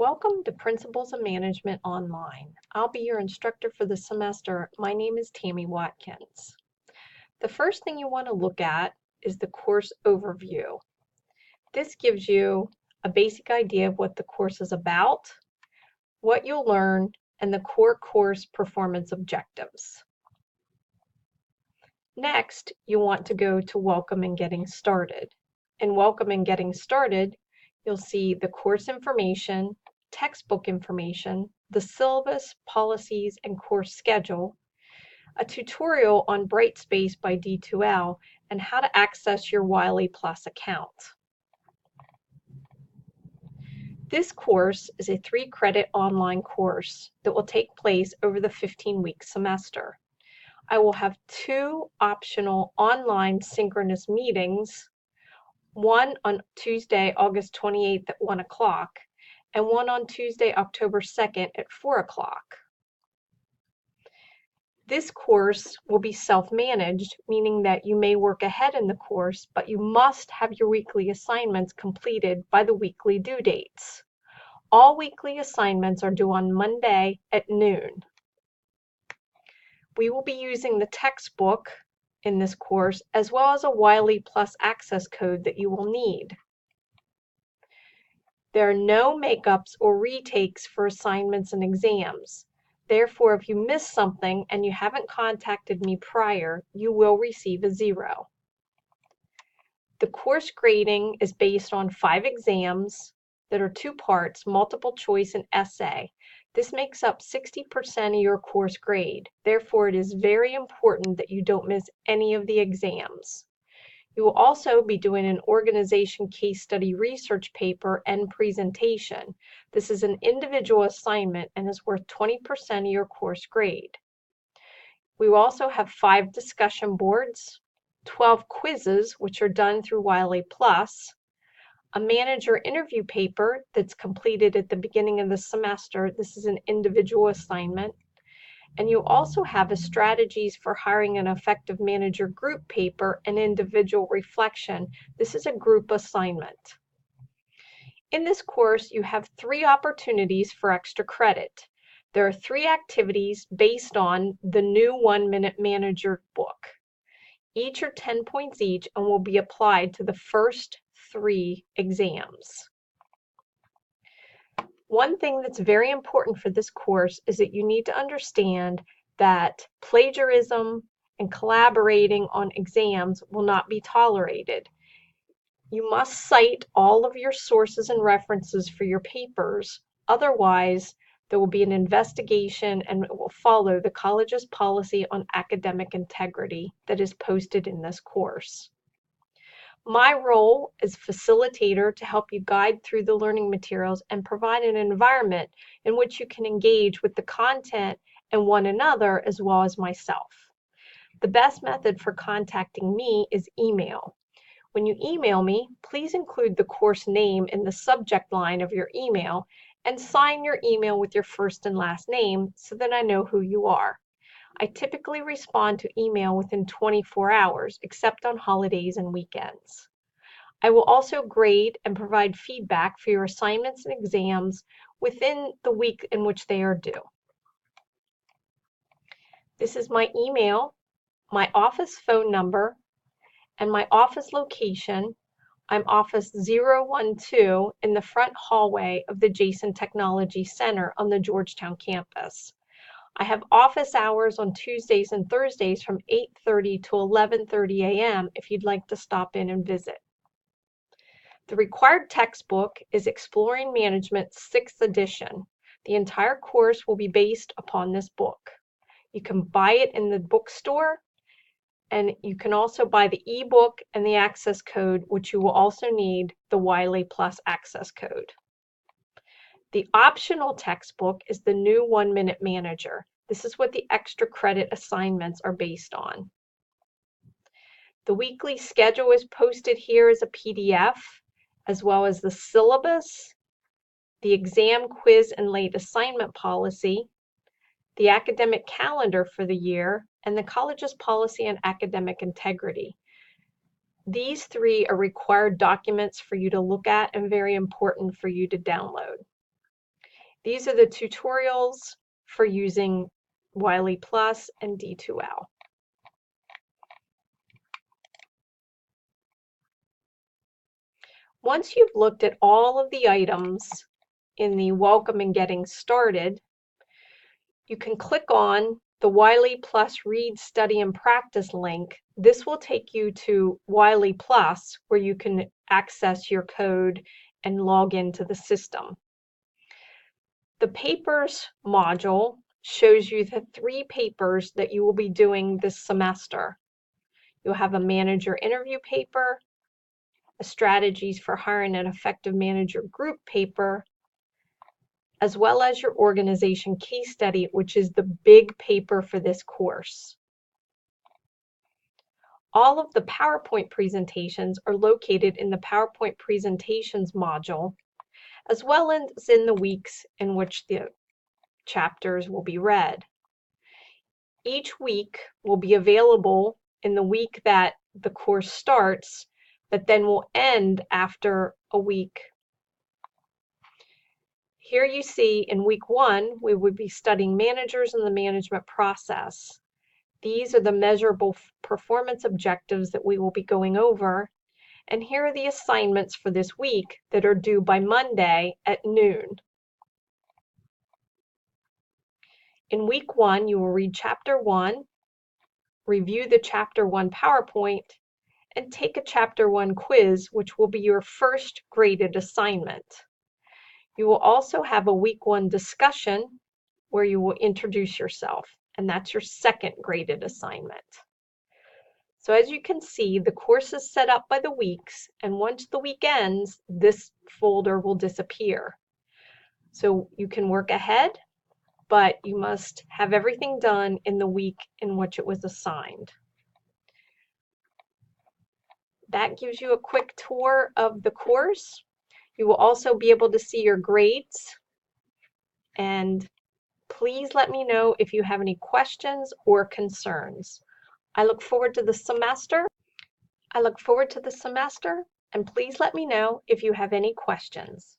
Welcome to Principles of Management Online. I'll be your instructor for the semester. My name is Tammy Watkins. The first thing you want to look at is the course overview. This gives you a basic idea of what the course is about, what you'll learn, and the core course performance objectives. Next, you want to go to Welcome and Getting Started. In Welcome and Getting Started, you'll see the course information, textbook information, the syllabus, policies, and course schedule, a tutorial on Brightspace by D2L, and how to access your Wiley Plus account. This course is a 3-credit online course that will take place over the 15-week semester. I will have 2 optional online synchronous meetings, one on Tuesday, August 28th at 1 o'clock, and one on Tuesday, October 2nd at 4 o'clock. This course will be self-managed, meaning that you may work ahead in the course, but you must have your weekly assignments completed by the weekly due dates. All weekly assignments are due on Monday at noon. We will be using the textbook in this course, as well as a Wiley Plus access code that you will need. There are no makeups or retakes for assignments and exams. Therefore, if you miss something and you haven't contacted me prior, you will receive a 0. The course grading is based on 5 exams that are 2 parts, multiple choice and essay. This makes up 60% of your course grade. Therefore, it is very important that you don't miss any of the exams. You will also be doing an organization case study research paper and presentation. This is an individual assignment and is worth 20% of your course grade. We will also have 5 discussion boards, 12 quizzes, which are done through Wiley Plus, a manager interview paper that's completed at the beginning of the semester. This is an individual assignment. And you also have a strategies for hiring an effective manager group paper and individual reflection. This is a group assignment. In this course, you have 3 opportunities for extra credit. There are 3 activities based on the new 1-Minute Manager book. Each are 10 points each and will be applied to the first 3 exams. One thing that's very important for this course is that you need to understand that plagiarism and collaborating on exams will not be tolerated. You must cite all of your sources and references for your papers. Otherwise, there will be an investigation and it will follow the college's policy on academic integrity that is posted in this course. My role is facilitator to help you guide through the learning materials and provide an environment in which you can engage with the content and one another as well as myself. The best method for contacting me is email. When you email me, please include the course name in the subject line of your email and sign your email with your first and last name so that I know who you are. I typically respond to email within 24 hours, except on holidays and weekends. I will also grade and provide feedback for your assignments and exams within the week in which they are due. This is my email, my office phone number, and my office location. I'm office 012 in the front hallway of the Jason Technology Center on the Georgetown campus. I have office hours on Tuesdays and Thursdays from 8:30 to 11:30 a.m. if you'd like to stop in and visit. The required textbook is Exploring Management 6th edition. The entire course will be based upon this book. You can buy it in the bookstore, and you can also buy the ebook and the access code, which you will also need the Wiley Plus access code. The optional textbook is the new 1-Minute Manager. This is what the extra credit assignments are based on. The weekly schedule is posted here as a PDF, as well as the syllabus, the exam, quiz, and late assignment policy, the academic calendar for the year, and the college's policy on academic integrity. These 3 are required documents for you to look at and very important for you to download. These are the tutorials for using Wiley Plus and D2L. Once you've looked at all of the items in the Welcome and Getting Started, you can click on the Wiley Plus Read, Study, and Practice link. This will take you to Wiley Plus, where you can access your code and log into the system. The Papers module shows you the 3 papers that you will be doing this semester. You'll have a manager interview paper, a strategies for hiring an effective manager group paper, as well as your organization case study, which is the big paper for this course. All of the PowerPoint presentations are located in the PowerPoint presentations module, as well as in the weeks in which the chapters will be read. Each week will be available in the week that the course starts, but then will end after a week. Here you see in week 1, we would be studying managers and the management process. These are the measurable performance objectives that we will be going over. And here are the assignments for this week that are due by Monday at noon. In week 1, you will read chapter 1, review the chapter 1 PowerPoint, and take a chapter 1 quiz, which will be your first graded assignment. You will also have a week 1 discussion where you will introduce yourself, and that's your second graded assignment. So as you can see, the course is set up by the weeks, and once the week ends, this folder will disappear. So you can work ahead, but you must have everything done in the week in which it was assigned. That gives you a quick tour of the course. You will also be able to see your grades, and please let me know if you have any questions or concerns. I look forward to the semester, and please let me know if you have any questions.